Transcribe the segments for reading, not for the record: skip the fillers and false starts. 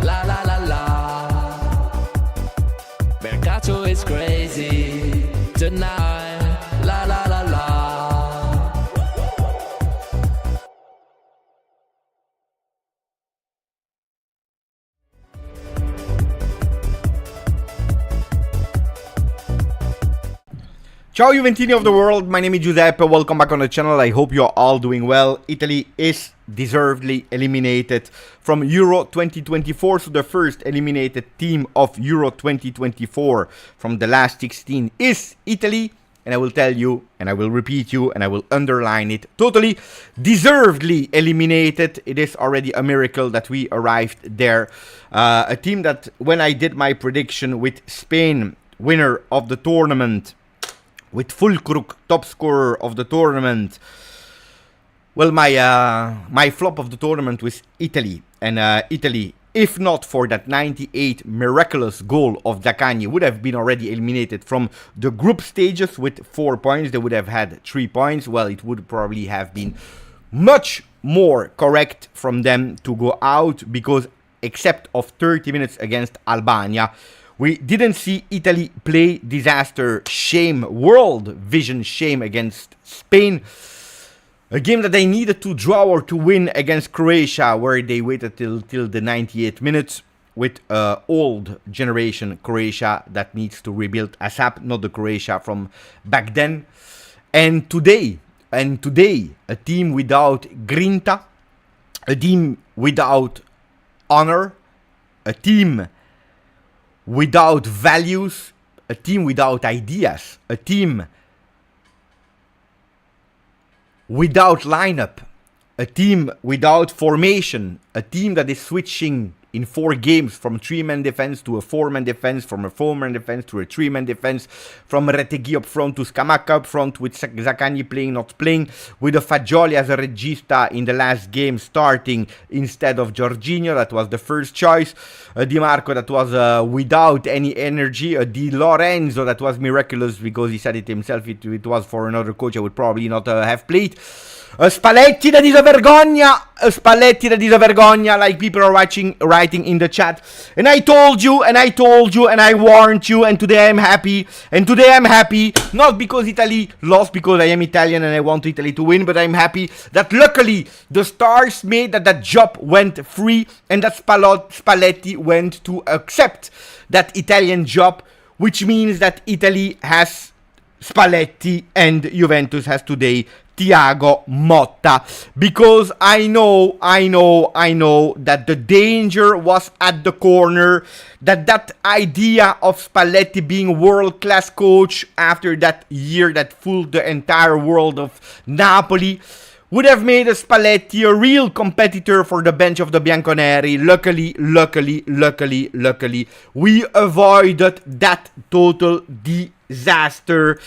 la la la la. Mercato is crazy tonight, la la la la. Ciao Juventini of the world, my name is Giuseppe, welcome back on the channel. I hope you're all doing well. Italy is deservedly eliminated from Euro 2024, so the first eliminated team of Euro 2024 from the last 16 is Italy. And I will tell you, and I will repeat you, and I will underline it, totally deservedly eliminated. It is already a miracle that we arrived there. A team that, when I did my prediction with Spain, winner of the tournament, with Fulkrug, top scorer of the tournament. Well, my flop of the tournament was Italy. And Italy, if not for that 98 miraculous goal of Zaccagni, would have been already eliminated from the group stages with 4 points. They would have had 3 points. Well, it would probably have been much more correct from them to go out, because except of 30 minutes against Albania, we didn't see Italy play disaster, shame, world vision shame against Spain. A game that they needed to draw or to win against Croatia, where they waited till the 98th minutes with old generation Croatia that needs to rebuild ASAP, not the Croatia from back then. And today, a team without grinta, a team without honor, a team without values, a team without ideas, a team without lineup, a team without formation, a team that is switching in 4 games from 3-man defense to a 4-man defense, from a 4-man defense to a 3-man defense, from Retegui up front to Scamacca up front, with Zaccagni playing, not playing, with a Fagioli as a regista in the last game starting instead of Jorginho, that was the first choice, a Di Marco that was without any energy, a Di Lorenzo that was miraculous because he said it himself, it was for another coach I would probably not have played. A Spalletti that is a vergogna, like people are writing in the chat. And I told you, and I warned you, and today I'm happy. And today I'm happy, not because Italy lost, because I am Italian and I want Italy to win, but I'm happy that luckily the stars made that job went free, and that Spalletti went to accept that Italian job, which means that Italy has Spalletti and Juventus has today Thiago Motta, because I know that the danger was at the corner, that idea of Spalletti being world-class coach after that year that fooled the entire world of Napoli would have made Spalletti a real competitor for the bench of the Bianconeri. Luckily, we avoided that total disaster.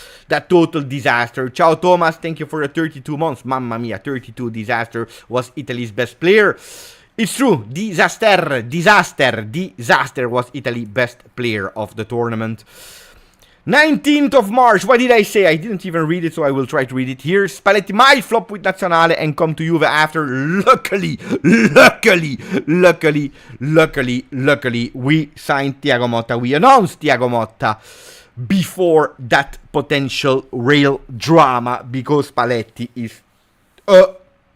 Ciao Thomas, thank you for the 32 months. Mamma mia, 32 disaster. Was Italy's best player. It's true, disaster was Italy's best player of the tournament. 19th of March, what did I say? I didn't even read it, so I will try to read it here. Spalletti might flop with Nazionale and come to Juve after. Luckily, we signed Thiago Motta. We announced Thiago Motta before that potential real drama, because Spalletti is a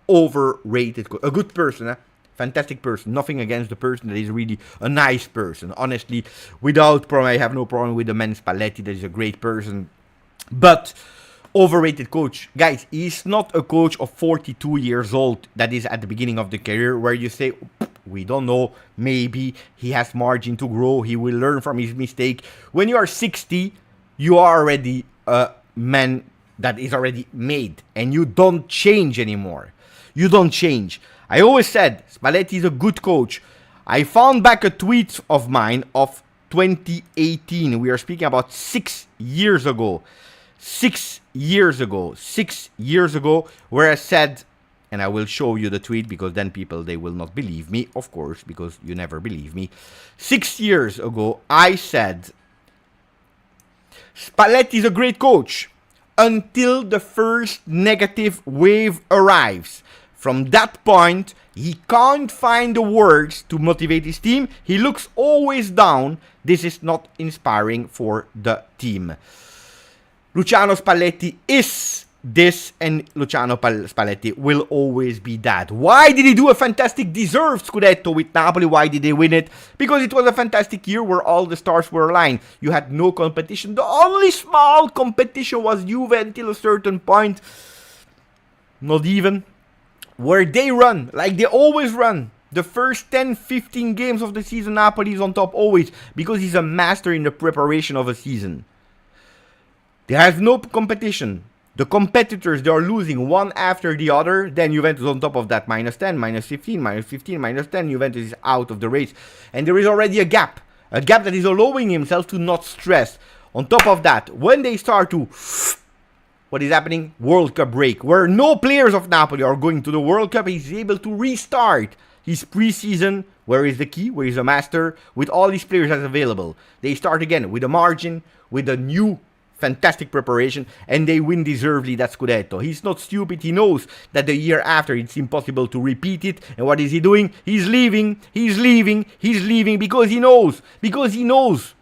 overrated, a good person, fantastic person. Nothing against the person, that is really a nice person. Honestly, without problem, I have no problem with the man Spalletti, that is a great person. But overrated coach. Guys, he's not a coach of 42 years old that is at the beginning of the career, where you say, we don't know, maybe he has margin to grow, he will learn from his mistake. When you are 60, you are already a man that is already made, and you don't change anymore. You don't change. I always said Spalletti is a good coach. I found back a tweet of mine of 2018. We are speaking about 6 years ago. 6 years ago, where I said, and I will show you the tweet, because then people, they will not believe me, of course, because you never believe me. 6 years ago, I said, Spalletti is a great coach until the first negative wave arrives. From that point, He can't find the words to motivate his team. He looks always down. This is not inspiring for the team. Luciano Spalletti is this, and Luciano Spalletti will always be that. Why did he do a fantastic deserved Scudetto with Napoli? Why did they win it? Because it was a fantastic year where all the stars were aligned. You had no competition. The only small competition was Juve until a certain point. Not even. Where they run, like they always run. The first 10-15 games of the season, Napoli is on top always. Because he's a master in the preparation of a season. There has no competition. The competitors, they are losing one after the other. Then Juventus on top of that, minus 10, minus 15, minus 15, minus 10. Juventus is out of the race. And there is already a gap. A gap that is allowing himself to not stress. On top of that, when they start to... What is happening? World Cup break. Where no players of Napoli are going to the World Cup. He's able to restart his preseason. Where is the key? Where is the master? With all these players that's available. They start again with a margin. With a new fantastic preparation, and they win deservedly that Scudetto. He's not stupid. He knows that the year after it's impossible to repeat it. And what is he doing? He's leaving. He's leaving. He's leaving because he knows. Because he knows.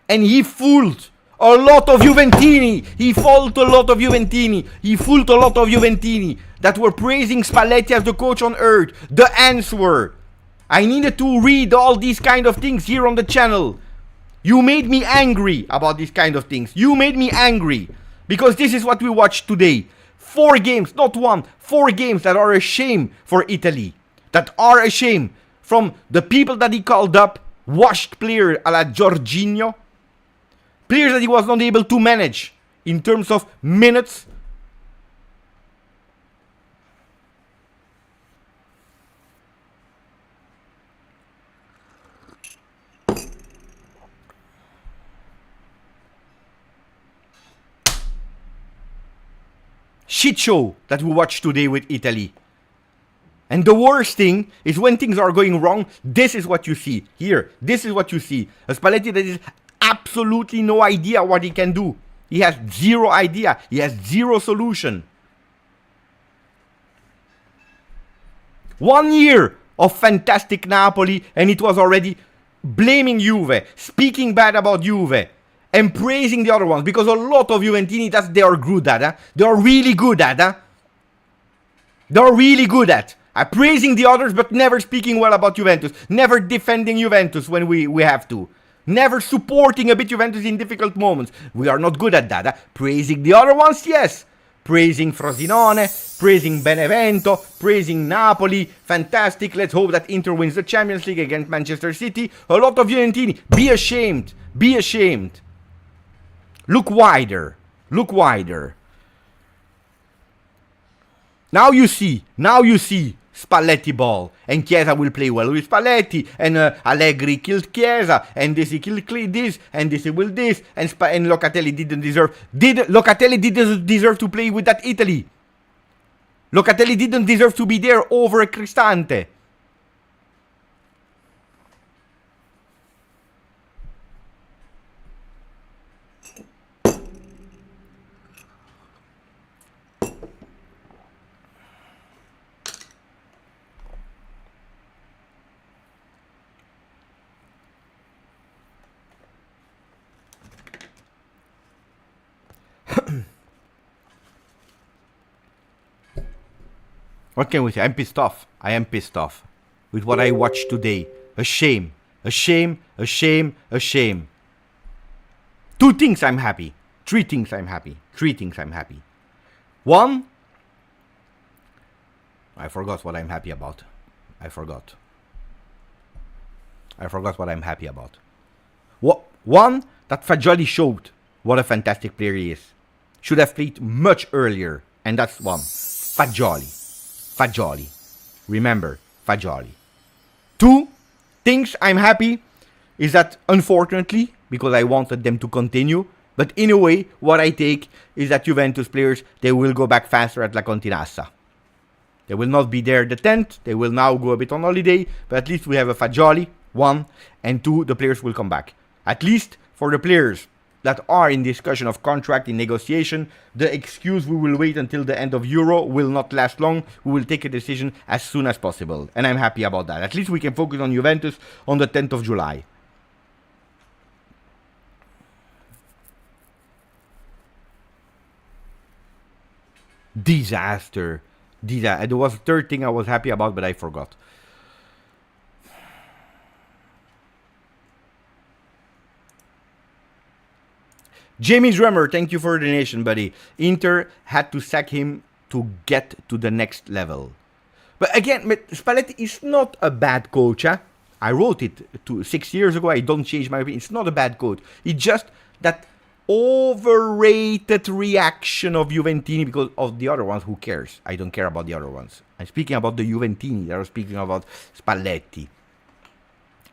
And he fooled a lot of Juventini. He fooled a lot of Juventini. He fooled a lot of Juventini that were praising Spalletti as the coach on earth. The answer. I needed to read all these kind of things here on the channel. You made me angry about these kind of things. You made me angry. Because this is what we watched today. 4 games, not 1. 4 games that are a shame for Italy. That are a shame. From the people that he called up. Washed players a la Jorginho. Players that he was not able to manage. In terms of minutes. Shit show that we watched today with Italy. And the worst thing is when things are going wrong, this is what you see. Here, this is what you see. A Spalletti that is absolutely no idea what he can do. He has zero idea. He has zero solution. 1 year of fantastic Napoli and it was already blaming Juve, speaking bad about Juve. And praising the other ones. Because a lot of Juventini, they are good at. They are really good at. They are really good at. Praising the others, but never speaking well about Juventus. Never defending Juventus when we have to. Never supporting a bit Juventus in difficult moments. We are not good at that. Praising the other ones, yes. Praising Frosinone. Praising Benevento. Praising Napoli. Fantastic. Let's hope that Inter wins the Champions League against Manchester City. A lot of Juventini. Be ashamed. Be ashamed. Look wider. Look wider. Now you see Spalletti ball. And Chiesa will play well with Spalletti. And Allegri killed Chiesa. And this he killed this. And this he will this. And Locatelli didn't deserve to play with that Italy. Locatelli didn't deserve to be there over Cristante. What can we say? I'm pissed off. I am pissed off with what I watched today. A shame. A shame. A shame. A shame. 2 things I'm happy. 3 things I'm happy. 3 things I'm happy. 1. I forgot what I'm happy about. I forgot what I'm happy about. 1. That Fagioli showed what a fantastic player he is. Should have played much earlier. And that's 1. Fagioli. Remember, Fagioli. 2 things I'm happy is that, unfortunately, because I wanted them to continue, but in a way, what I take is that Juventus players, they will go back faster at La Continassa. They will not be there the 10th. They will now go a bit on holiday, but at least we have a Fagioli, 1, and 2, the players will come back. At least for the players that are in discussion of contract in negotiation. The excuse we will wait until the end of Euro will not last long. We will take a decision as soon as possible. And I'm happy about that. At least we can focus on Juventus on the 10th of July. Disaster. There was a third thing I was happy about, but I forgot. Jamie Drummer, thank you for the donation, buddy. Inter had to sack him to get to the next level. But again, Spalletti is not a bad coach. Huh? I wrote it 6 years ago. I don't change my opinion. It's not a bad coach. It's just that overrated reaction of Juventini because of the other ones. Who cares? I don't care about the other ones. I'm speaking about the Juventini. I was speaking about Spalletti.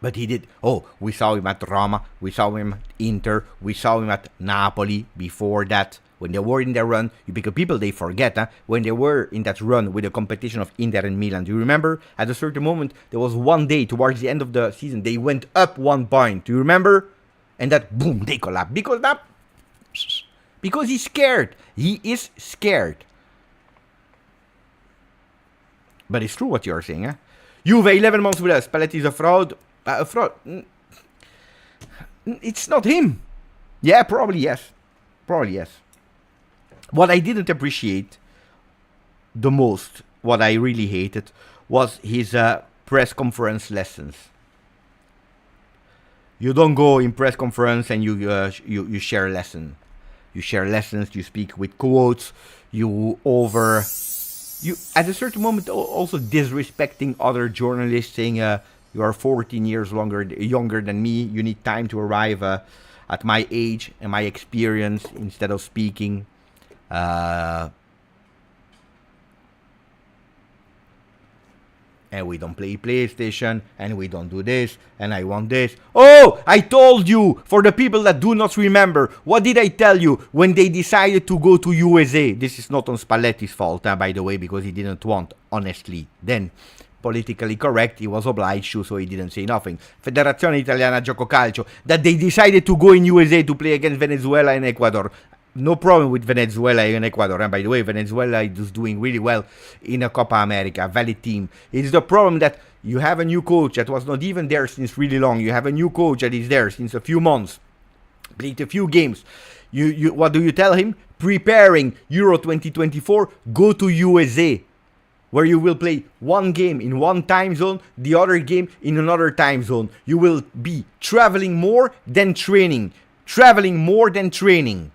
But he did. Oh, we saw him at Roma. We saw him at Inter. We saw him at Napoli before that. When they were in their run, because people, they forget, when they were in that run with the competition of Inter and Milan. Do you remember? At a certain moment, there was one day towards the end of the season, they went up 1 point. Do you remember? And that, boom, they collapsed. Because he's scared. He is scared. But it's true what you're saying, huh? Juve, 11 months with us. Spalletti is a fraud. A fraud. It's not him. Yeah, probably yes. Probably yes. What I didn't appreciate the most, what I really hated, was his press conference lessons. You don't go in press conference and you share lesson. You share lessons. You speak with quotes. You at a certain moment also disrespecting other journalists, saying you are 14 years younger than me. You need time to arrive at my age and my experience instead of speaking. And we don't play PlayStation, and we don't do this, and I want this. Oh, I told you, for the people that do not remember, what did I tell you when they decided to go to USA? This is not on Spalletti's fault, by the way, because he didn't want, honestly. Then, politically correct, he was obliged to, so he didn't say nothing. Federazione Italiana Gioco Calcio, that they decided to go in USA to play against Venezuela and Ecuador. No problem with Venezuela and Ecuador. And by the way, Venezuela is doing really well in a Copa America, a valid team. It's the problem that you have a new coach that was not even there since really long. You have a new coach that is there since a few months, played a few games. What do you tell him? Preparing Euro 2024, go to USA, where you will play one game in one time zone, the other game in another time zone. You will be traveling more than training. Traveling more than training.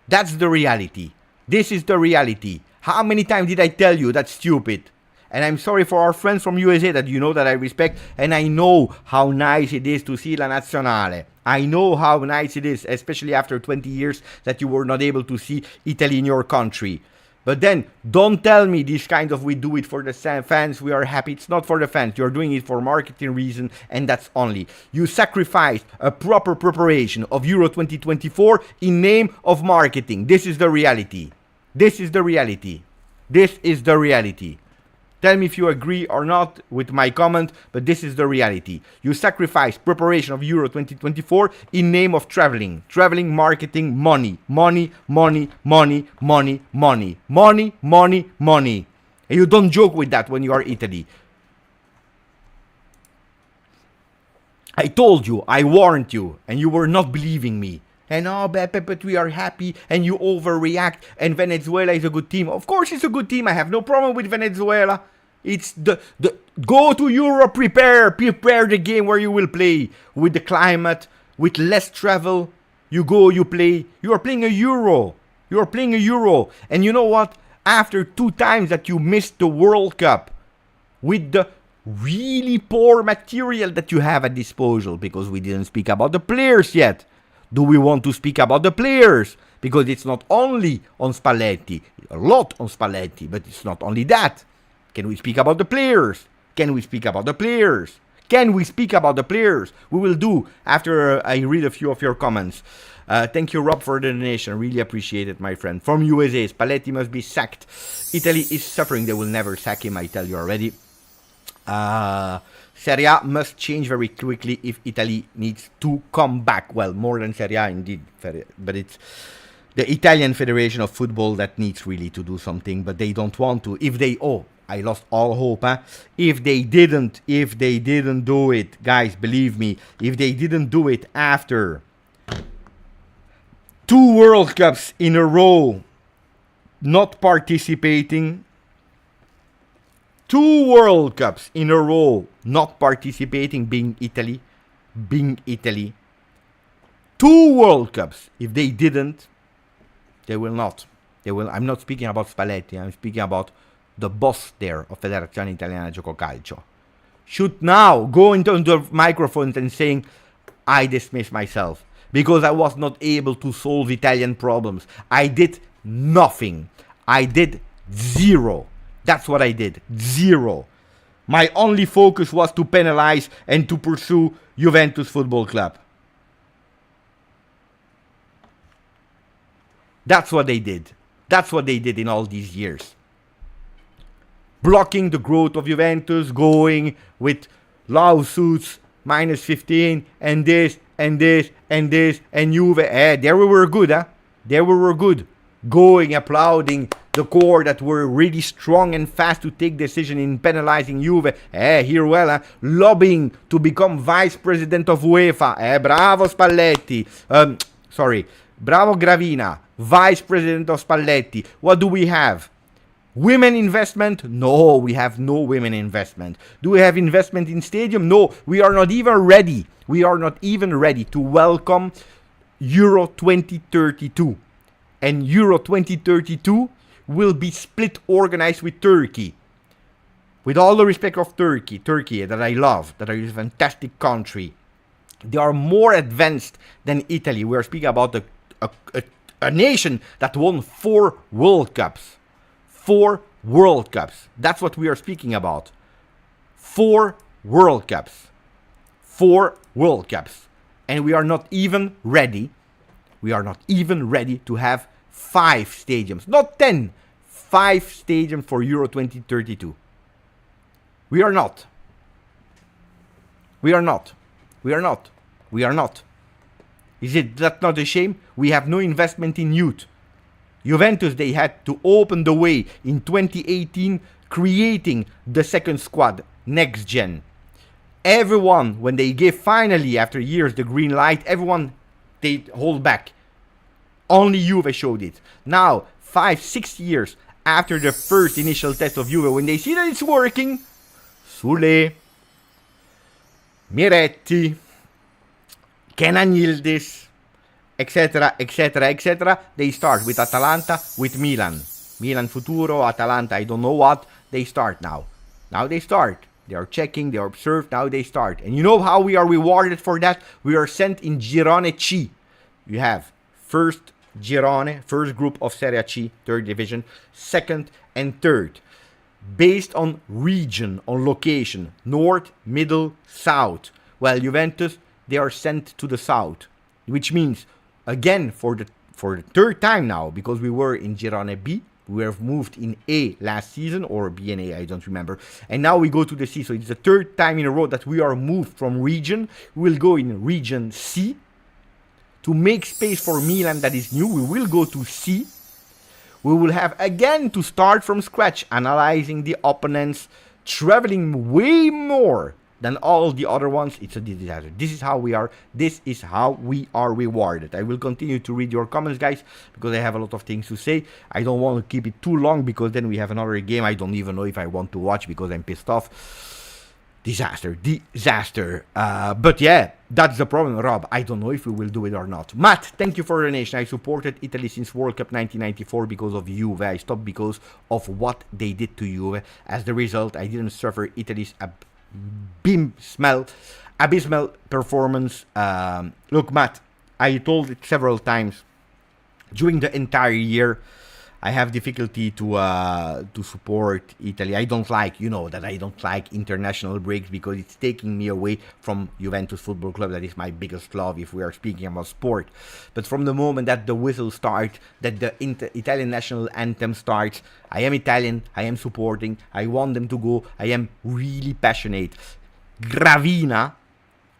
That's the reality. This is the reality. How many times did I tell you that's stupid? And I'm sorry for our friends from USA that you know that I respect. And I know how nice it is to see La Nazionale. I know how nice it is, especially after 20 years that you were not able to see Italy in your country. But then, don't tell me this kind of we do it for the fans, we are happy. It's not for the fans. You're doing it for marketing reason, and that's only. You sacrificed a proper preparation of Euro 2024 in name of marketing. This is the reality. This is the reality. This is the reality. Tell me if you agree or not with my comment, but this is the reality. You sacrifice preparation of Euro 2024 in name of traveling. Traveling, marketing, money. Money, money, money, money, money. Money, money, money. And you don't joke with that when you are Italy. I told you, I warned you, and you were not believing me. And oh, but we are happy, and you overreact, and Venezuela is a good team. Of course it's a good team, I have no problem with Venezuela. It's the go to Europe, prepare the game where you will play. With the climate, with less travel, you go, you play. You are playing a Euro. You are playing a Euro. And you know what? After 2 times that you missed the World Cup, with the really poor material that you have at disposal, because we didn't speak about the players yet. Do we want to speak about the players? Because it's not only on Spalletti, a lot on Spalletti, but it's not only that. Can we speak about the players? Can we speak about the players? Can we speak about the players? We will do after I read a few of your comments. Thank you, Rob, for the donation. Really appreciate it, my friend. From USA, Spalletti must be sacked. Italy is suffering. They will never sack him, I tell you already. Serie A must change very quickly if Italy needs to come back. Well, more than Serie A indeed, but it's the Italian Federation of Football that needs really to do something, but they don't want to. If they, I lost all hope, huh? If they didn't do it, guys, believe me, if they didn't do it after 2 World Cups in a row not participating, 2 World Cups in a row not participating, being Italy, 2 World Cups, if they didn't, they will not. I'm not speaking about Spalletti, I'm speaking about the boss there of Federazione Italiana Gioco Calcio. Should now go into the microphones and saying, I dismiss myself because I was not able to solve Italian problems. I did nothing. I did zero. That's what I did. Zero. My only focus was to penalize and to pursue Juventus Football Club. That's what they did. That's what they did in all these years. Blocking the growth of Juventus, going with lawsuits, minus 15, and this, and this, and this, and Juve. There we were good, huh? There we were good. Going, applauding the core that were really strong and fast to take decision in penalizing Juve. Here well, huh? Lobbying to become vice president of UEFA. Bravo Spalletti. Bravo Gravina. Vice President of Spalletti. What do we have? Women investment? No, we have no women investment. Do we have investment in stadium? No, we are not even ready. We are not even ready to welcome Euro 2032. And Euro 2032 will be split organized with Turkey. With all the respect of Turkey that I love, that is a fantastic country. They are more advanced than Italy. We are speaking about a nation that won 4 World Cups. 4 World Cups. That's what we are speaking about. 4 World Cups. 4 World Cups. And we are not even ready. We are not even ready to have 5 stadiums. Not 10. 5 stadiums for Euro 2032. We are not. We are not. We are not. We are not. Is it that not a shame? We have no investment in youth. Juventus, they had to open the way in 2018, creating the second squad, next gen. Everyone, when they give finally, after years, the green light, everyone, they hold back. Only Juve showed it. Now, 5-6 years after the first initial test of Juve, when they see that it's working, Sule, Miretti, Kenan Yildiz, etc., etc., etc. They start with Atalanta, with Milan. Milan Futuro, Atalanta, I don't know what. They start now. Now they start. They are checking, they are observed, now they start. And you know how we are rewarded for that? We are sent in Girone C. You have first Girone, first group of Serie C, third division, second and third. Based on region, on location, north, middle, south. Well, Juventus, they are sent to the south, which means, again, for the third time now, because we were in Girone B, we have moved in A last season, or B and A, I don't remember, and now we go to the C, so it's the third time in a row that we are moved from region. We will go in region C, to make space for Milan that is new. We will go to C. We will have again to start from scratch, analyzing the opponents, traveling way more than all the other ones. It's a disaster. This is how we are. This is how we are rewarded. I will continue to read your comments, guys, because I have a lot of things to say. I don't want to keep it too long because then we have another game I don't even know if I want to watch because I'm pissed off. Disaster. But yeah, that's the problem, Rob. I don't know if we will do it or not. Matt, thank you for the donation. I supported Italy since World Cup 1994 because of Juve. I stopped because of what they did to Juve. As the result, I didn't suffer Italy's abysmal performance. Look, Matt, I told it several times during the entire year. I have difficulty to support Italy. I don't like, you know, that I don't like international breaks because it's taking me away from Juventus Football Club. That is my biggest love if we are speaking about sport. But from the moment that the whistle starts, that the Italian national anthem starts, I am Italian, I am supporting, I want them to go, I am really passionate. Gravina,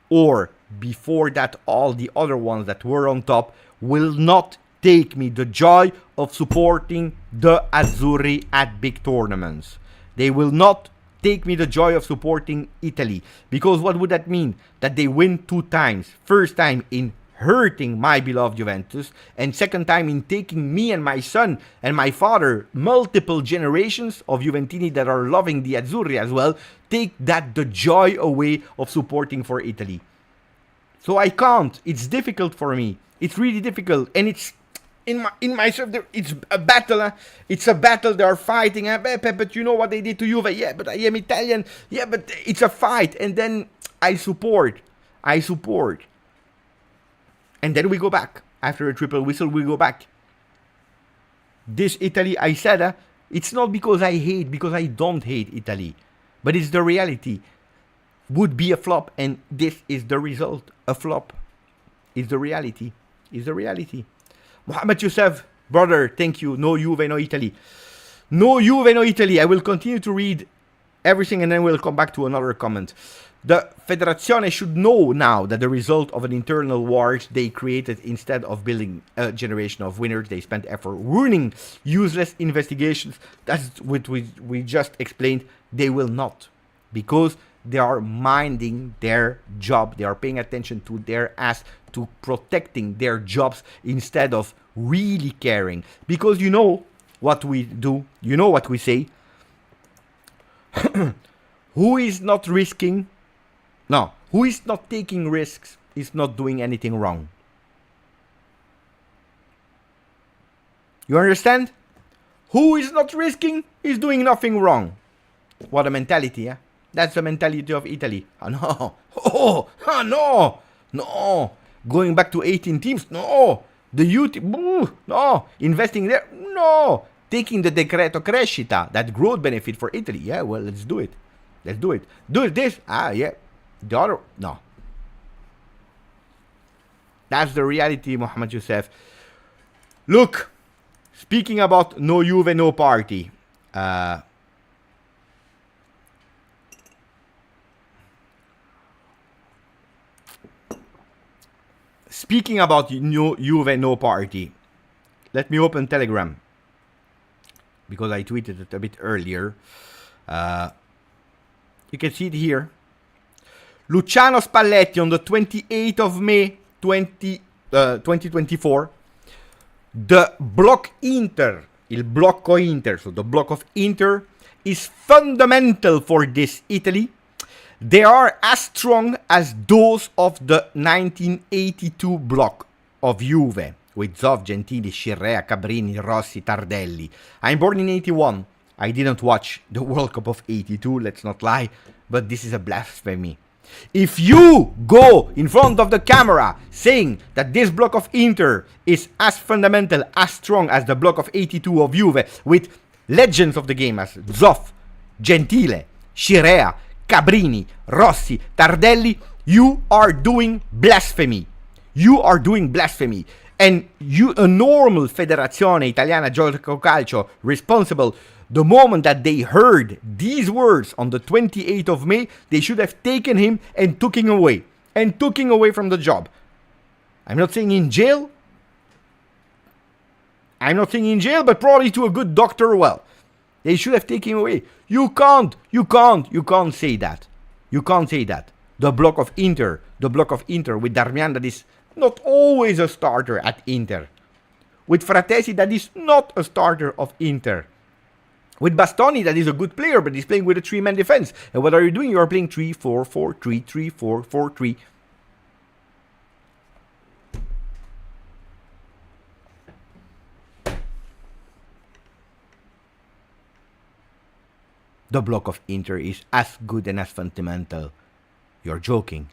or before that all the other ones that were on top, will not take me the joy of supporting the Azzurri at big tournaments. They will not take me the joy of supporting Italy. Because what would that mean? That they win 2 times. First time in hurting my beloved Juventus, and second time in taking me and my son and my father, multiple generations of Juventini that are loving the Azzurri as well, take that the joy away of supporting for Italy. So I can't. It's difficult for me. It's really difficult, and it's in myself. It's a battle. It's a battle. They are fighting. But you know what they did to Juve? Yeah, but I am Italian. Yeah, but it's a fight, and then I support. And then we go back. After a triple whistle, we go back. This Italy, I said, it's not because I hate, because I don't hate Italy. But it's the reality. Would be a flop, and this is the result. A flop. Is the reality. Is the reality. Mohamed Youssef, brother, thank you. No Juve, no Italy. No Juve, no Italy. I will continue to read everything, and then we'll come back to another comment. The Federazione should know now that the result of an internal war they created, instead of building a generation of winners, they spent effort ruining useless investigations. That's what we just explained. They will not. Because they are minding their job. They are paying attention to their ass, to protecting their jobs instead of really caring. Because you know what we do. You know what we say. Who is not risking... No, who is not taking risks is not doing anything wrong. You understand? Who is not risking is doing nothing wrong. What a mentality, eh? That's the mentality of Italy. Oh, no. Oh, no. No. Going back to 18 teams. No. The youth. No. Investing there. No. Taking the decreto crescita, that growth benefit for Italy. Yeah, well, let's do it. Let's do it. Do this. Yeah. The other, no. That's the reality, Mohamed Youssef. Look, speaking about no Juve, no party. Speaking about no Juve, no party. Let me open Telegram. Because I tweeted it a bit earlier. You can see it here. Luciano Spalletti on the 28th of May 2024. The block Inter, il blocco Inter, so the block of Inter is fundamental for this Italy. They are as strong as those of the 1982 block of Juve with Zoff, Gentili, Scirea, Cabrini, Rossi, Tardelli. I'm born in 81. I didn't watch the World Cup of 82, let's not lie, but this is a blasphemy. If you go in front of the camera saying that this block of Inter is as fundamental, as strong as the block of 82 of Juve, with legends of the game as Zoff, Gentile, Scirea, Cabrini, Rossi, Tardelli, you are doing blasphemy. You are doing blasphemy. And you, a normal Federazione Italiana Gioco Calcio responsible, the moment that they heard these words on the 28th of May, they should have taken him and took him away. And took him away from the job. I'm not saying in jail. But probably to a good doctor, well. They should have taken him away. You can't say that. You can't say that. The block of Inter with Darmian, that is not always a starter at Inter. With Fratesi, that is not a starter of Inter. With Bastoni, that is a good player, but he's playing with a 3-man defense. And what are you doing? You are playing 3-4-4-3, 3-4-4-3. The block of Inter is as good and as fundamental. You're joking.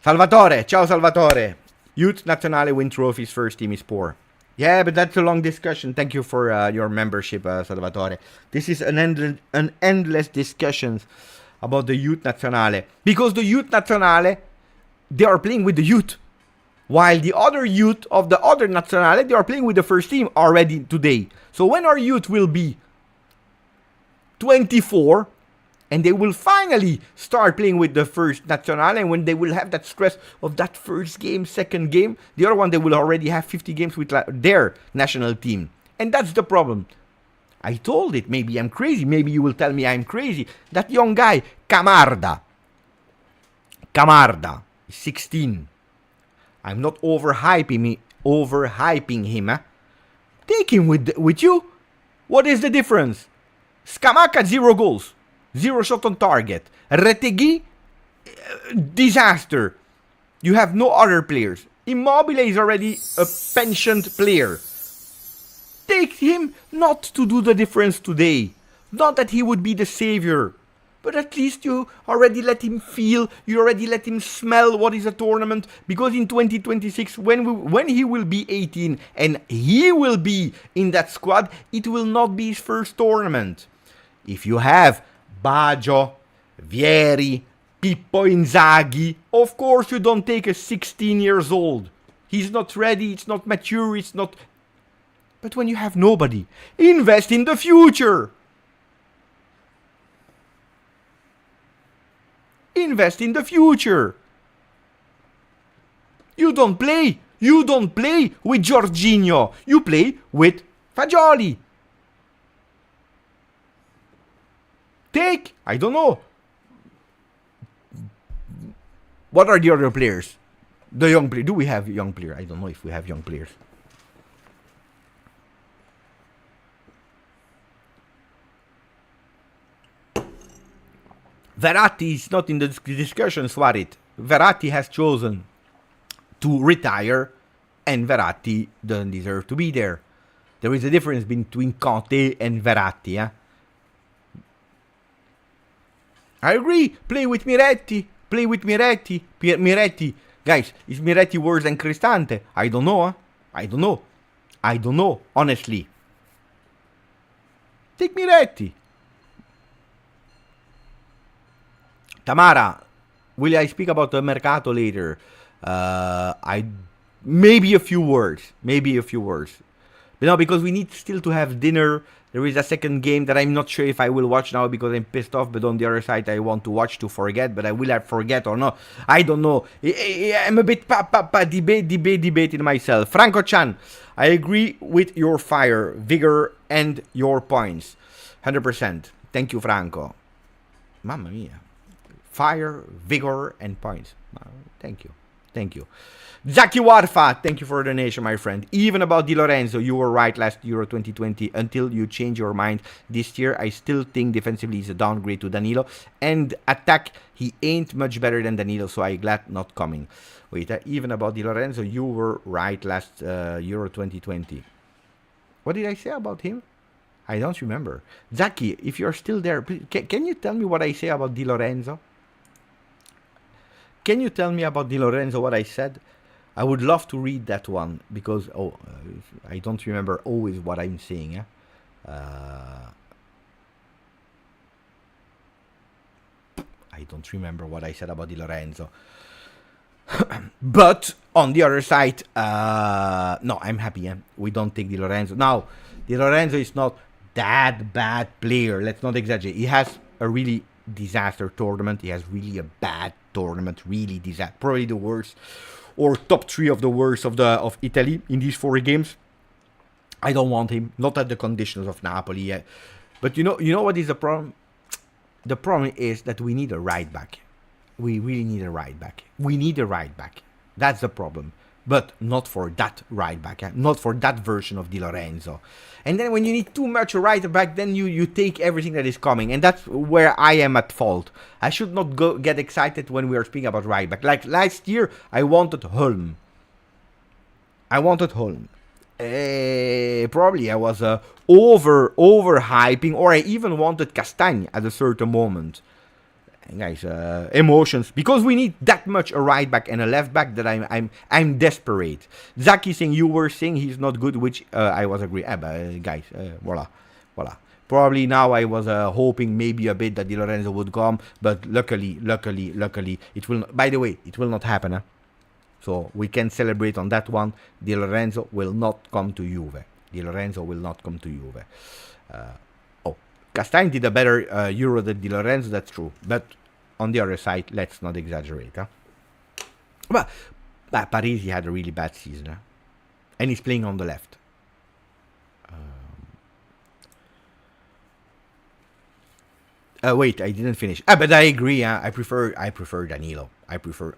Salvatore, ciao Salvatore. Youth Nazionale win trophies, first team is poor. Yeah, but that's a long discussion. Thank you for your membership, Salvatore. This is an endless discussion about the Youth Nazionale. Because the Youth Nazionale, they are playing with the youth. While the other youth of the other Nazionale, they are playing with the first team already today. So when our youth will be 24, And they will finally start playing with the first Nazionale, and when they will have that stress of that first game, second game, the other one, they will already have 50 games with their national team. And that's the problem. I told it, maybe I'm crazy, maybe you will tell me I'm crazy. That young guy, Camarda, 16. I'm not overhyping him. Take him with you. What is the difference? Scamacca, 0 goals. 0 shot on target. Retegui, disaster. You have no other players. Immobile is already a pensioned player. Take him not to do the difference today. Not that he would be the savior. But at least you already let him feel, you already let him smell what is a tournament. Because in 2026, when he will be 18 and he will be in that squad, it will not be his first tournament. If you have Baggio, Vieri, Pippo Inzaghi, of course you don't take a 16 years old. He's not ready, it's not mature, it's not... But when you have nobody, invest in the future. Invest in the future. You don't play with Jorginho. You play with Fagioli. Take, I don't know. What are the other players? The young player. Do we have young player? I don't know if we have young players. Verratti is not in the discussion, Swarit. Verratti has chosen to retire, and Verratti doesn't deserve to be there. There is a difference between Conte and Verratti. I agree. Play with Miretti. Miretti. Guys, is Miretti worse than Cristante? I don't know. I don't know, honestly. Take Miretti. Tamara, will I speak about the Mercato later? Maybe a few words. But no, because we need still to have dinner. There is a second game that I'm not sure if I will watch now because I'm pissed off. But on the other side, I want to watch to forget. But I will have forget or not. I don't know. I'm a bit debating myself. Franco Chan, I agree with your fire, vigor, and your points. 100%. Thank you, Franco. Mamma mia. Fire, vigor, and points. Thank you. Zaki Warfa, thank you for the donation, my friend. Even about Di Lorenzo, you were right last Euro 2020 until you change your mind this year. I still think defensively is a downgrade to Danilo. And attack, he ain't much better than Danilo, so I'm glad not coming. Wait, even about Di Lorenzo, you were right last Euro 2020. What did I say about him? I don't remember. Zaki, if you're still there, please, can you tell me what I say about Di Lorenzo? Can you tell me about Di Lorenzo what I said? I would love to read that one because I don't remember always what I'm saying. I don't remember what I said about Di Lorenzo. But on the other side, no, I'm happy. We don't take Di Lorenzo. Now, Di Lorenzo is not that bad player. Let's not exaggerate. He has a really disaster tournament. He has really a bad tournament. Really disaster. Probably the worst or top 3 of the worst of Italy in these 4 games. I don't want him. Not at the conditions of Napoli yet. But you know what is the problem? The problem is that we need a right back. We really need a right back. We need a right back. That's the problem. But not for that right back. Not for that version of Di Lorenzo. And then when you need too much a right back, then you take everything that is coming. And that's where I am at fault. I should not get excited when we are speaking about right back. Like last year, I wanted Holm. Probably I was overhyping, or I even wanted Castagne at a certain moment. And guys, emotions, because we need that much a right back and a left back that I'm desperate. Zaki saying you were saying he's not good, which I was agreeing. But guys, voila. Probably now I was hoping maybe a bit that Di Lorenzo would come, but luckily, it will. By the way, it will not happen. So we can celebrate on that one. Di Lorenzo will not come to Juve. Castagni did a better Euro than Di Lorenzo, that's true. But on the other side, let's not exaggerate. Huh? But Parisi had a really bad season. Huh? And he's playing on the left. Wait, I didn't finish. But I agree. I prefer Danilo.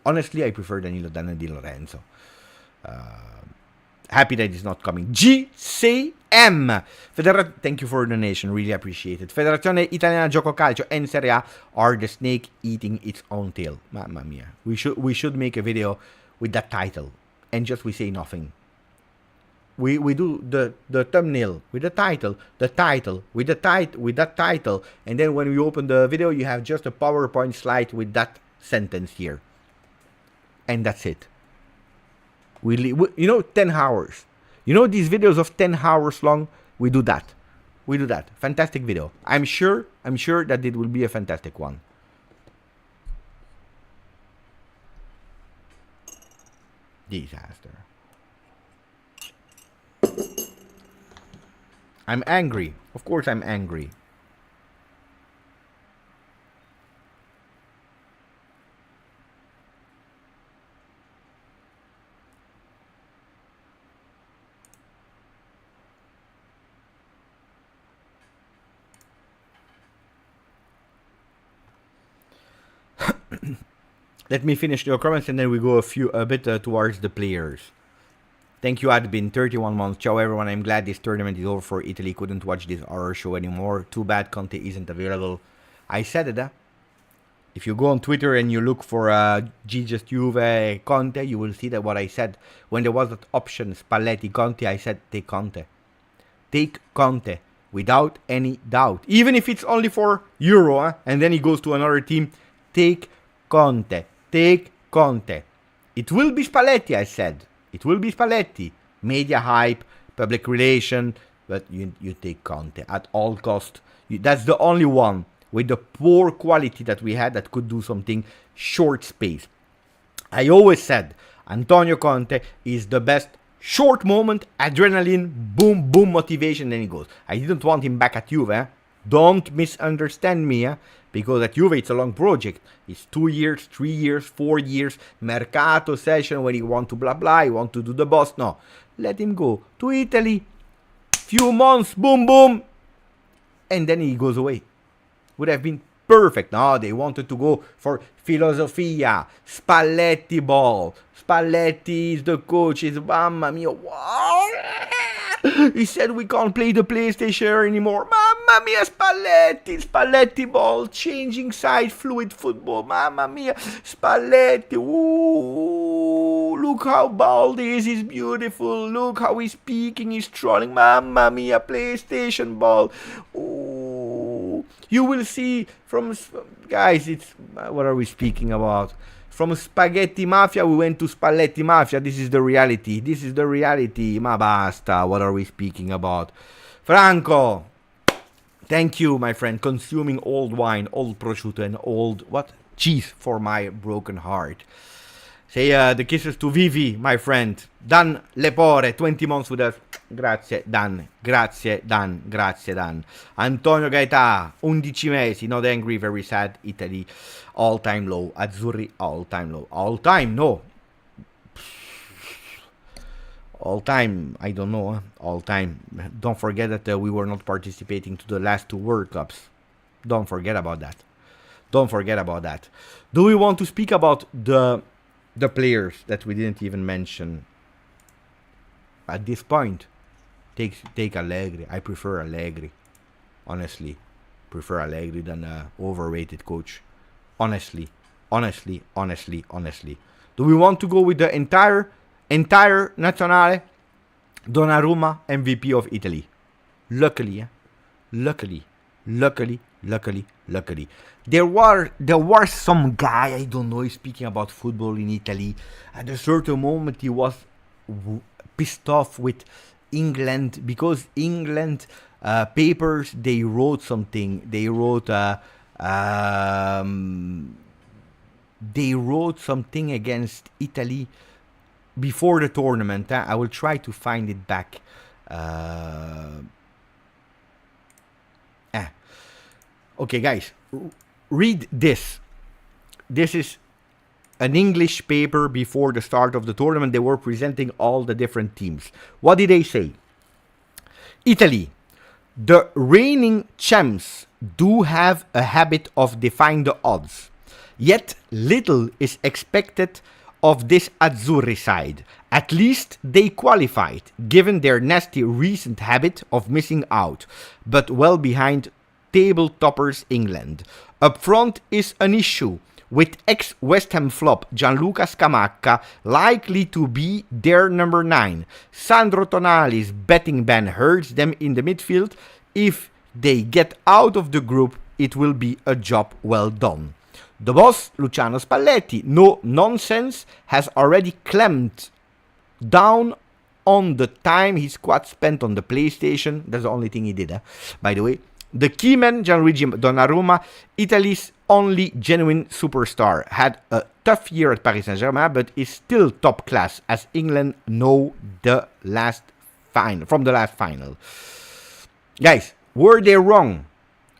Honestly, I prefer Danilo than Di Lorenzo. Happy that he's not coming. GCM. Thank you for the donation. Really appreciate it. Federazione Italiana Gioco Calcio and Serie A are the snake eating its own tail. Mamma mia. We should make a video with that title. And just we say nothing. We do the thumbnail with the title with that title, and then when we open the video, you have just a PowerPoint slide with that sentence here, and that's it. We 10 hours. You know these videos of 10 hours long. We do that. Fantastic video. I'm sure that it will be a fantastic one. Disaster. I'm angry. Of course I'm angry. Let me finish your comments and then we go a bit towards the players. Thank you, Adbin. 31 months. Ciao, everyone. I'm glad this tournament is over for Italy. Couldn't watch this horror show anymore. Too bad Conte isn't available. I said it, If you go on Twitter and you look for GJustjuve Conte, you will see that what I said. When there was that option, Spalletti, Conte, I said, take Conte. Take Conte. Without any doubt. Even if it's only for Euro, and then he goes to another team. Take Conte. Take Conte. It will be Spalletti, I said. It will be Spalletti. Media hype, public relation, but you take Conte at all cost. That's the only one with the poor quality that we had that could do something short space. I always said Antonio Conte is the best short moment, adrenaline, boom, boom, motivation, then he goes. I didn't want him back at Juve. Don't misunderstand me, because at Juve it's a long project. It's 2 years, 3 years, 4 years, mercato session when he want to blah blah, he want to do the boss. No, let him go to Italy, few months, boom boom, and then he goes away. Would have been perfect. No, they wanted to go for filosofia, Spalletti ball. Spalletti is the coach. Is mamma mia. He said we can't play the PlayStation anymore. Mamma mia, Spalletti ball, changing side, fluid football. Mamma mia, Spalletti. Ooh, look how bald he is. He's beautiful. Look how he's speaking. He's trolling. Mamma mia, PlayStation ball. Ooh, you will see from guys. It's what are we speaking about? From Spaghetti Mafia, we went to Spalletti Mafia. This is the reality. This is the reality. Ma basta. What are we speaking about? Franco, thank you, my friend. Consuming old wine, old prosciutto, and old, cheese for my broken heart. Say the kisses to Vivi, my friend. Dan Lepore, 20 months with us. Grazie, Dan. Grazie, Dan. Grazie, Dan. Antonio Gaeta, 11 mesi. Not angry, very sad. Italy, all-time low. Azzurri, all-time low. All-time, no. All-time, I don't know. All-time. Don't forget that we were not participating to the last 2 World Cups. Don't forget about that. Don't forget about that. Do we want to speak about the players that we didn't even mention? At this point, take Allegri. I prefer Allegri. Honestly, prefer Allegri than an overrated coach. Honestly. Do we want to go with the entire Nazionale? Donnarumma, MVP of Italy. Luckily. There was some guy, I don't know, speaking about football in Italy. At a certain moment, he was pissed off with England because England papers, they wrote something. They wrote something against Italy before the tournament. I will try to find it back. Okay, guys, read this. This is an English paper before the start of the tournament. They were presenting all the different teams. What did they say? Italy, the reigning champs, do have a habit of defying the odds. Yet little is expected of this Azzurri side. At least they qualified, given their nasty recent habit of missing out, but well behind table toppers England. Up front is an issue, with ex-West Ham flop Gianluca Scamacca likely to be their number 9. Sandro Tonali's betting ban hurts them in the midfield. If they get out of the group, it will be a job well done. The boss, Luciano Spalletti, no nonsense, has already clamped down on the time his squad spent on the PlayStation. That's the only thing he did, by the way. The key man, Gianluigi Donnarumma, Italy's only genuine superstar, had a tough year at Paris Saint-Germain, but is still top class, as England know from the last final. Guys, were they wrong?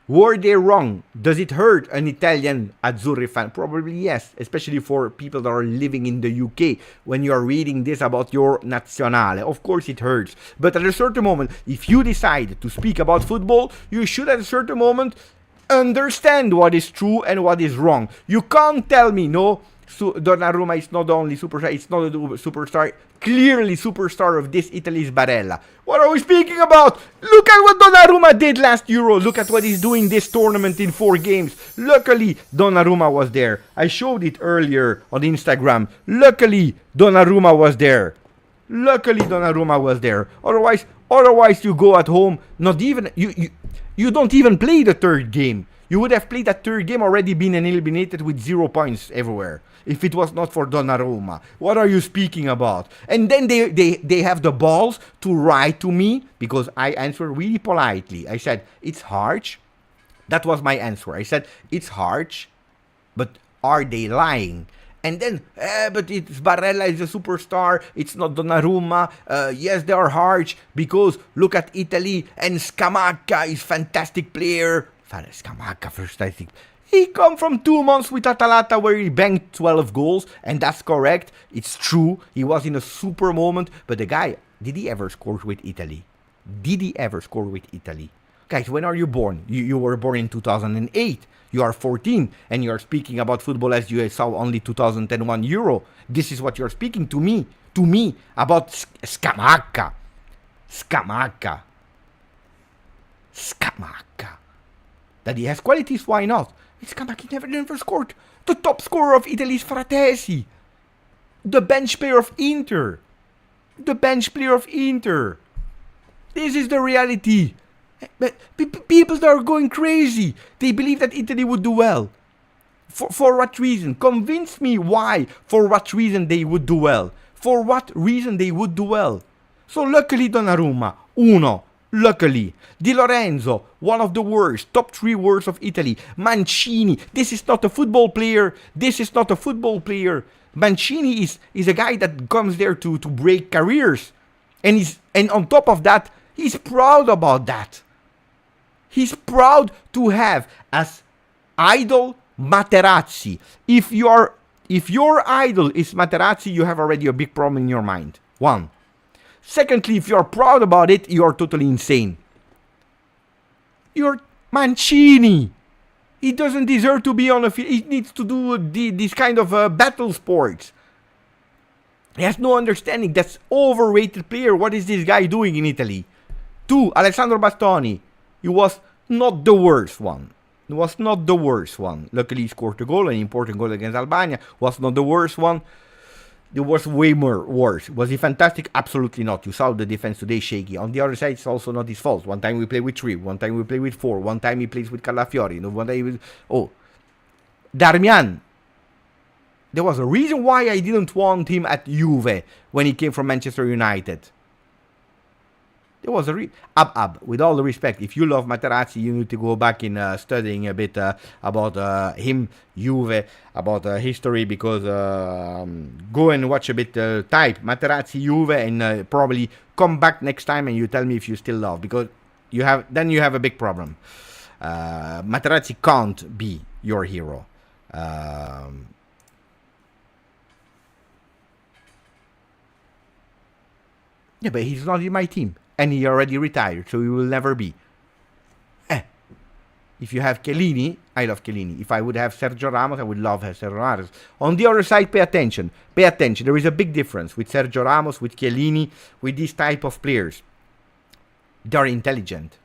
Were they wrong? Does it hurt an Italian Azzurri fan? Probably yes, especially for people that are living in the UK when you are reading this about your Nazionale. Of course it hurts. But at a certain moment, if you decide to speak about football, you should at a certain moment understand what is true and what is wrong. You can't tell me, no, Donnarumma is not the only superstar, it's not a superstar. Clearly superstar of this Italy is Barella. What are we speaking about? Look at what Donnarumma did last Euro. Look at what he's doing this tournament in 4 games. Luckily, Donnarumma was there. I showed it earlier on Instagram. Luckily, Donnarumma was there. Luckily, Donnarumma was there. Otherwise you go at home, not even, you don't even play the 3rd game. You would have played that 3rd game, already been eliminated with 0 points everywhere, if it was not for Donnarumma. What are you speaking about? And then they have the balls to write to me, because I answered really politely. I said, it's harsh. That was my answer. I said, it's harsh, but are they lying? And then, but it's Barella is a superstar, it's not Donnarumma. Yes, they are harsh, because look at Italy, and Scamacca is fantastic player. Scamacca, fantastic. He come from 2 months with Atalanta where he banged 12 goals, and that's correct. It's true. He was in a super moment, but the guy, did he ever score with Italy? Did he ever score with Italy? Guys, when are you born? You were born in 2008. You are 14, and you are speaking about football as you saw only 2001 Euro. This is what you're speaking to me about Scamacca. Scamacca. That he has qualities, why not? Scamacca never scored. The top scorer of Italy is Fratesi. The bench player of Inter. This is the reality. But people are going crazy. They believe that Italy would do well. For what reason? Convince me why. For what reason they would do well. So luckily Donnarumma, uno. Luckily, Di Lorenzo, one of the worst, top 3 worst of Italy. Mancini, this is not a football player. Mancini is a guy that comes there to break careers. And on top of that, he's proud about that. He's proud to have as idol Materazzi. If your idol is Materazzi, you have already a big problem in your mind. 1. Secondly, if you're proud about it, you're totally insane. You're Mancini. He doesn't deserve to be on a field. He needs to do this kind of battle sports. He has no understanding. That's overrated player. What is this guy doing in Italy? 2, Alessandro Bastoni. He was not the worst one. Luckily he scored a goal, an important goal against Albania. Was not the worst one. It was way more worse. Was he fantastic? Absolutely not. You saw the defense today shaky. On the other side, it's also not his fault. One time we play with 3, one time we play with 4, one time he plays with Calafiori. One time Darmian. There was a reason why I didn't want him at Juve when he came from Manchester United. There was a with all the respect, if you love Materazzi, you need to go back in studying a bit about him, Juve, about history, because go and watch a bit, type Materazzi, Juve, and probably come back next time and you tell me if you still love, because you have a big problem. Materazzi can't be your hero. Yeah, but he's not in my team, and he already retired, so he will never be. If you have Chiellini, I love Chiellini. If I would have Sergio Ramos, I would love Sergio Ramos. On the other side, pay attention. Pay attention. There is a big difference with Sergio Ramos, with Chiellini, with these type of players. They are intelligent.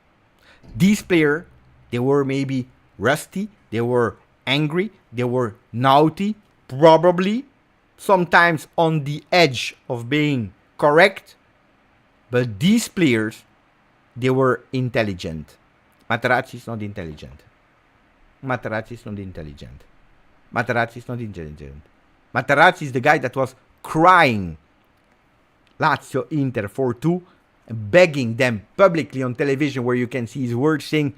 These players, they were maybe rusty, they were angry, they were naughty, probably, sometimes on the edge of being correct. But these players, they were intelligent. Materazzi is not intelligent. Materazzi is not intelligent. Materazzi is not intelligent. Materazzi is the guy that was crying Lazio Inter 4-2, begging them publicly on television, where you can see his words saying,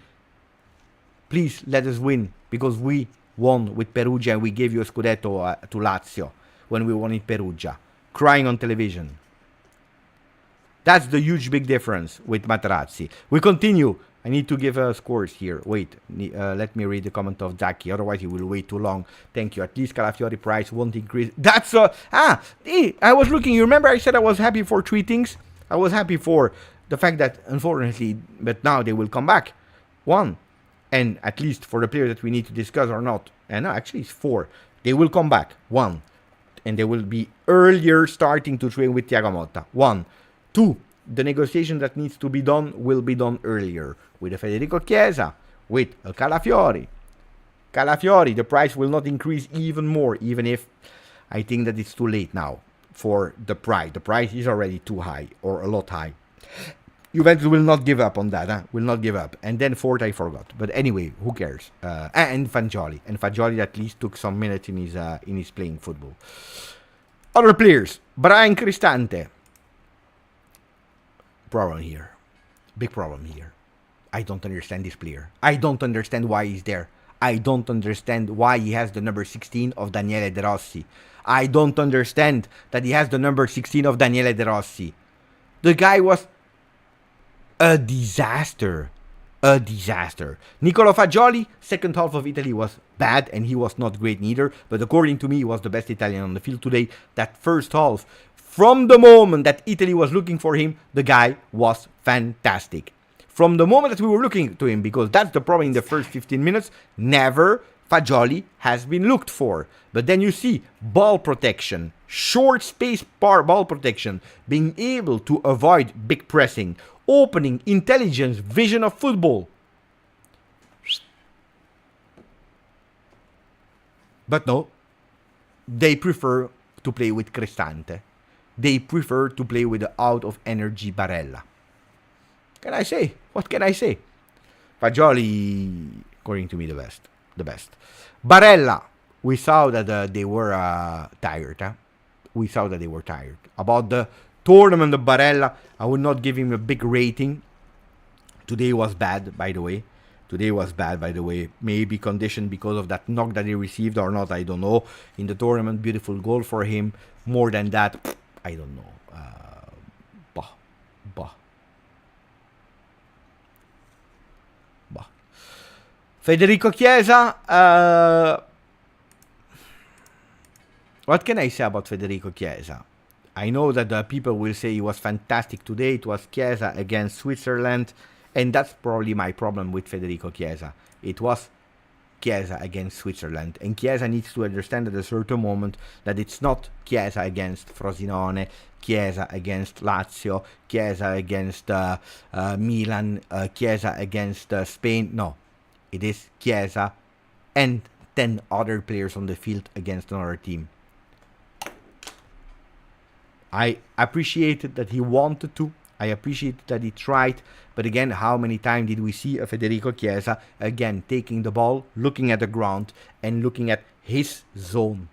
please let us win, because we won with Perugia and we gave you a Scudetto to Lazio when we won in Perugia. Crying on television. That's the huge big difference with Materazzi. We continue. I need to give scores here. Wait, let me read the comment of Jackie. Otherwise, he will wait too long. Thank you. At least Calafiori price won't increase. That's I was looking. You remember I said I was happy for 3 things. I was happy for the fact that, unfortunately, but now they will come back. 1, and at least for the player that we need to discuss or not. And no, actually it's 4. They will come back. 1, and they will be earlier starting to train with Thiago Motta. 1, 2. The negotiation that needs to be done will be done earlier with Federico Chiesa, with Calafiori. Calafiori, the price will not increase even more, even if I think that it's too late now for the price. The price is already too high, or a lot high. Juventus will not give up on that, will not give up. And then 4th, I forgot. But anyway, who cares? And Fagioli. And Fagioli at least took some minutes in his playing football. Other players, Brian Cristante. Problem here. Big problem here. I don't understand this player. I don't understand why he's there. I don't understand why he has the number 16 of Daniele De Rossi. I don't understand that he has the number 16 of Daniele De Rossi. The guy was a disaster. A disaster. Nicolo Fagioli, second half of Italy was bad, and he was not great neither. But according to me, he was the best Italian on the field today. That first half, from the moment that Italy was looking for him, the guy was fantastic. From the moment that we were looking to him, because that's the problem in the first 15 minutes, never Fagioli has been looked for. But then you see ball protection, short space ball protection, being able to avoid big pressing, opening, intelligence, vision of football. But no, they prefer to play with Cristante. They prefer to play with the out-of-energy Barella. Can I say? What can I say? Fagioli, according to me, the best. The best. Barella, we saw that they were tired. We saw that they were tired. About the tournament of Barella, I would not give him a big rating. Today was bad, by the way. Today was bad, by the way. Maybe conditioned because of that knock that he received or not, I don't know. In the tournament, beautiful goal for him. More than that, I don't know. Federico Chiesa. What can I say about Federico Chiesa? I know that people will say he was fantastic today. It was Chiesa against Switzerland. And that's probably my problem with Federico Chiesa. It was Chiesa against Switzerland. And Chiesa needs to understand at a certain moment that it's not Chiesa against Frosinone, Chiesa against Lazio, Chiesa against Milan, Chiesa against Spain. No, it is Chiesa and 10 other players on the field against another team. I appreciated that he wanted to. I appreciated that he tried. But again, how many times did we see a Federico Chiesa, again, taking the ball, looking at the ground, and looking at his zone?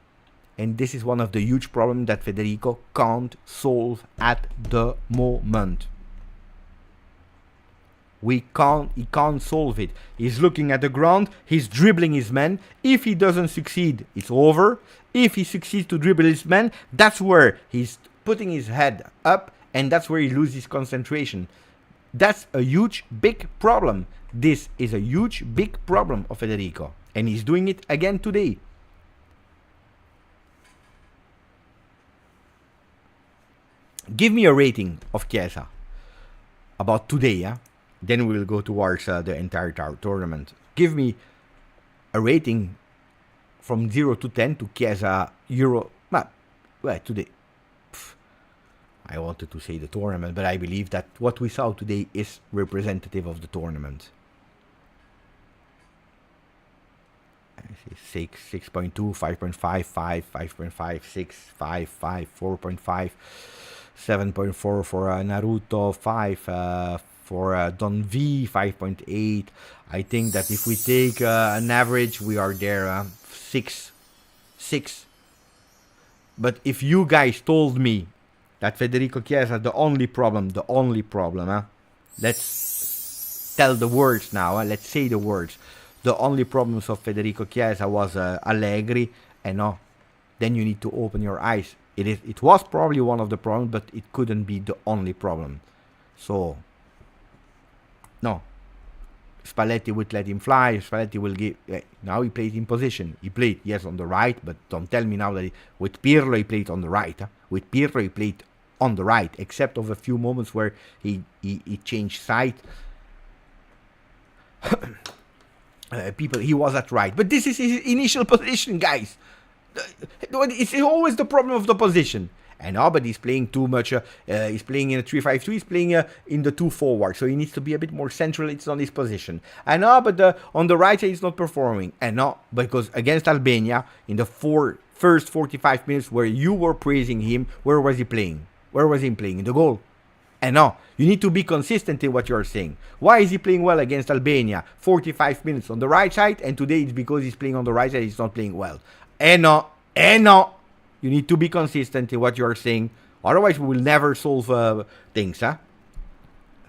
And this is one of the huge problems that Federico can't solve at the moment. He can't solve it. He's looking at the ground, he's dribbling his man. If he doesn't succeed, it's over. If he succeeds to dribble his man, that's where he's putting his head up, and that's where he loses concentration. That's a huge, big problem. This is a huge, big problem of Federico. And he's doing it again today. Give me a rating of Chiesa about today, yeah? Then we will go towards the entire tournament. Give me a rating from 0 to 10 to Chiesa Euro. Well, today. I wanted to say the tournament, but I believe that what we saw today is representative of the tournament. I see 6.2, 5.5, 5, 5.5, 6, 5, 5, 4.5, 7.4 for Naruto, 5 for Don V, 5.8. I think that if we take an average, we are there 6. But if you guys told me that Federico Chiesa, the only problem, let's tell the words now, let's say the words. The only problems of Federico Chiesa was Allegri, and no, then you need to open your eyes. It was probably one of the problems, but it couldn't be the only problem. So, no. Spalletti would let him fly. Spalletti will give. Now he played in position. He played, yes, on the right, but don't tell me now that with Pirlo he played on the right. With Pirlo he played on the right, except of a few moments where he changed side. He was at right, but this is his initial position, guys. It's always the problem of the position. And now, but he's playing too much. He's playing in a 3-5-2. He's playing in the 2 forward. So he needs to be a bit more central. It's on his position. And now, but on the right side, he's not performing. And now, because against Albania, in the first 45 minutes where you were praising him, where was he playing? Where was he playing? In the goal. And now, you need to be consistent in what you're saying. Why is he playing well against Albania? 45 minutes on the right side. And today it's because he's playing on the right side. He's not playing well. And now. You need to be consistent in what you are saying. Otherwise, we will never solve things.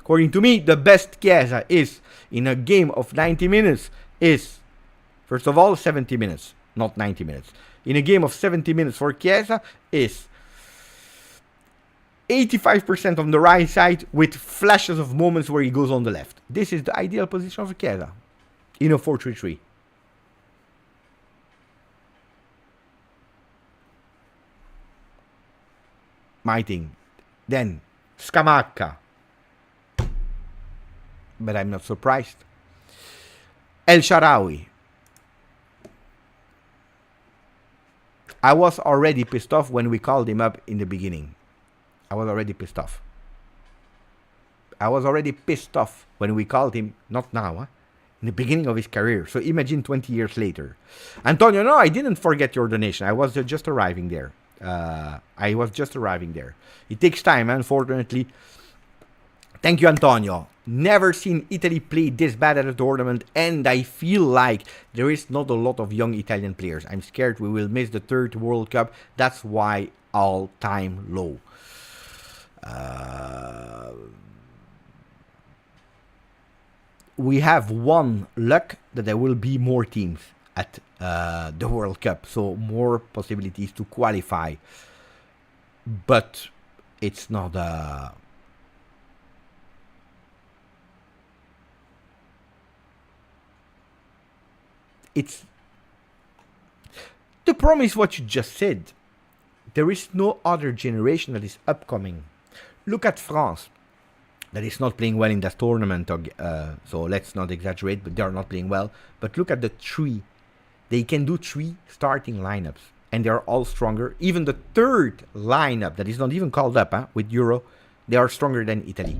According to me, the best Chiesa is in a game of 90 minutes is, first of all, 70 minutes, not 90 minutes. In a game of 70 minutes for Chiesa is 85% on the right side with flashes of moments where he goes on the left. This is the ideal position of Chiesa in a 4-3-3. My thing. Then, Scamacca. But I'm not surprised. El Shaarawy. I was already pissed off when we called him up in the beginning. I was already pissed off. When we called him, not now, in the beginning of his career. So imagine 20 years later. Antonio, no, I didn't forget your donation. I was just arriving there. It takes time, unfortunately. Thank you, Antonio. Never seen Italy play this bad at a tournament, and I feel like there is not a lot of young Italian players. I'm scared we will miss the 3rd World Cup. That's why all-time low. We have one luck that there will be more teams at the World Cup, so more possibilities to qualify, but it's not it's the problem is what you just said. There is no other generation that is upcoming. Look at France, that is not playing well in that tournament, so let's not exaggerate, but they are not playing well. But look at the 3. They can do 3 starting lineups, and they are all stronger. Even the 3rd lineup that is not even called up with Euro, they are stronger than Italy.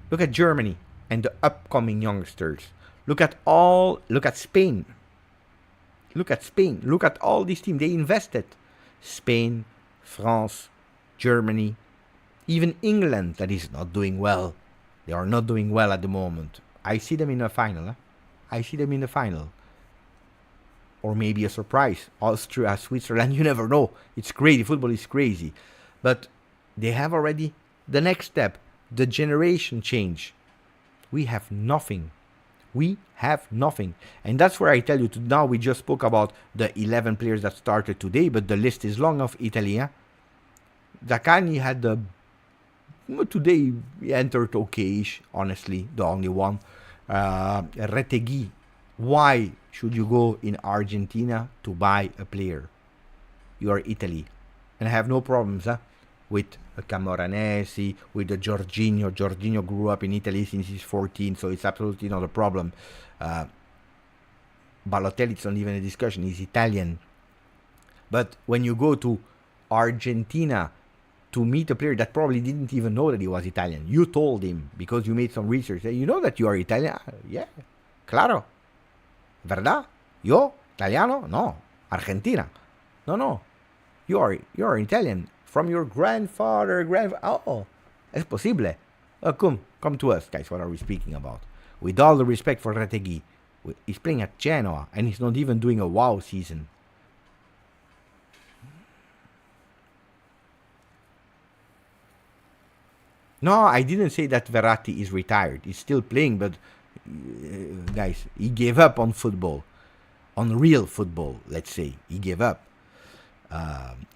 Look at Germany and the upcoming youngsters. Look at Spain. Look at all these teams. They invested. Spain, France, Germany, even England that is not doing well. They are not doing well at the moment. I see them in the final. Or maybe a surprise. Austria, Switzerland, you never know. It's crazy. Football is crazy. But they have already the next step, the generation change. We have nothing. And that's where I tell you, now we just spoke about the 11 players that started today, but the list is long of Italy. Zaccagni had today he entered okay-ish, honestly, the only one. Retegui. Why should you go in Argentina to buy a player? You are Italy. And I have no problems with Camoranesi, with the Jorginho. Jorginho grew up in Italy since he's 14, so it's absolutely not a problem. Balotelli, it's not even a discussion. He's Italian. But when you go to Argentina to meet a player that probably didn't even know that he was Italian, you told him because you made some research. You know that you are Italian? Yeah, claro. ¿Verdad? Yo, italiano? No. Argentina? No. You are Italian. From your grandfather, oh, es posible. Come to us, guys. What are we speaking about? With all the respect for Retegui, he's playing at Genoa, and he's not even doing a wow season. No, I didn't say that Verratti is retired. He's still playing, but guys, he gave up on football. On real football, let's say. He gave up.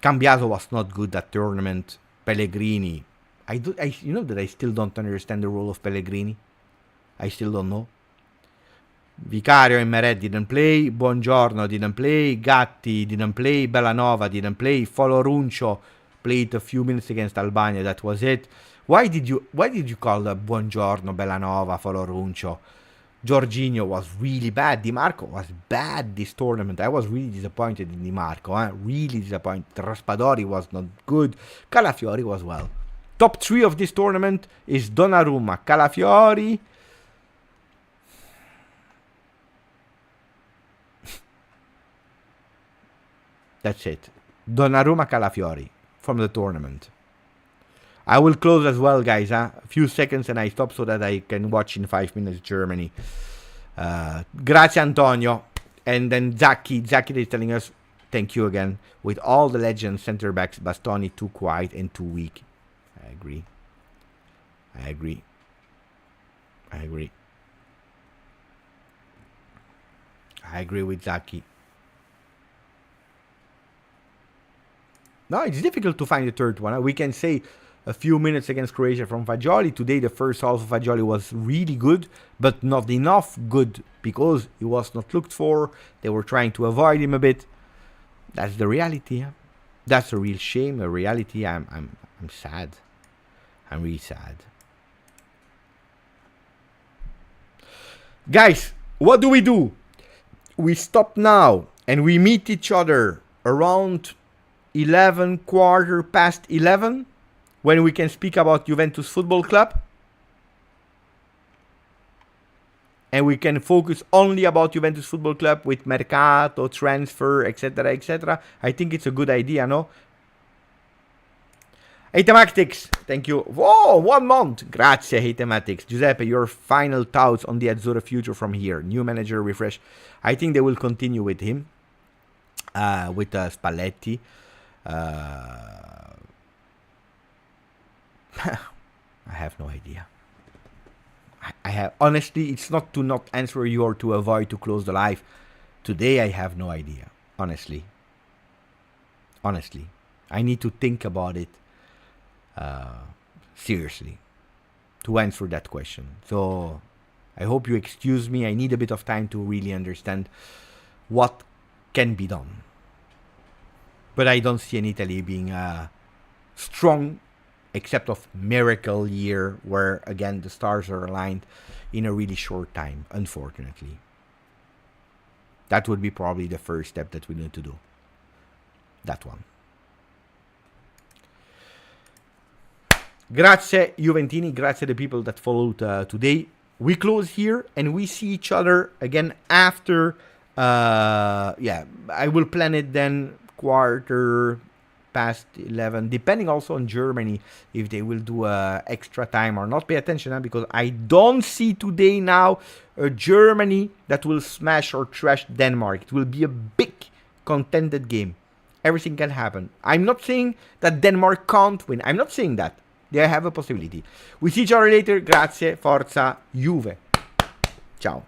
Cambiaso was not good at tournament. Pellegrini. You know that I still don't understand the role of Pellegrini. I still don't know. Vicario and Meret didn't play. Buongiorno didn't play. Gatti didn't play. Bellanova didn't play. Foloruncio played a few minutes against Albania. That was it. Why did you call Buongiorno, Bellanova, Foloruncio? Jorginho was really bad. Di Marco was bad this tournament. I was really disappointed in Di Marco. Really disappointed. Raspadori was not good. Calafiori was well. Top 3 of this tournament is Donnarumma, Calafiori. That's it. Donnarumma, Calafiori from the tournament. I will close as well, guys. A few seconds and I stop so that I can watch in 5 minutes Germany. Grazie, Antonio. And then Zacchi is telling us, thank you again. With all the legends, center backs, Bastoni too quiet and too weak. I agree. I agree with Zacchi. No, it's difficult to find the third one. We can say a few minutes against Croatia from Fagioli. Today, the first half of Fagioli was really good, but not enough good because he was not looked for. They were trying to avoid him a bit. That's the reality. That's a real shame, a reality. I'm sad. I'm really sad. Guys, what do? We stop now and we meet each other around 11, quarter past 11, when we can speak about Juventus Football Club. And we can focus only about Juventus Football Club with Mercato, transfer, etc., etc. I think it's a good idea, no? Hatematics, thank you. Whoa, 1 month. Grazie, Hatematics. Giuseppe, your final thoughts on the Azzurra future from here. New manager, refresh. I think they will continue with him, with Spalletti. I have no idea. I have, honestly, it's not to not answer you or to avoid to close the live. Today I have no idea. Honestly, I need to think about it seriously to answer that question. So I hope you excuse me. I need a bit of time to really understand what can be done. But I don't see an Italy being strong, except of miracle year where again the stars are aligned in a really short time, unfortunately. That would be probably the first step that we need to do. That one. Grazie Juventini, grazie the people that followed today. We close here and we see each other again after, I will plan it then quarter past 11, depending also on Germany, if they will do extra time or not. Pay attention, because I don't see today now a Germany that will smash or trash Denmark. It will be a big contended game. Everything can happen. I'm not saying that Denmark can't win. I'm not saying that. They have a possibility. We see each other later. Grazie, forza, Juve. Ciao.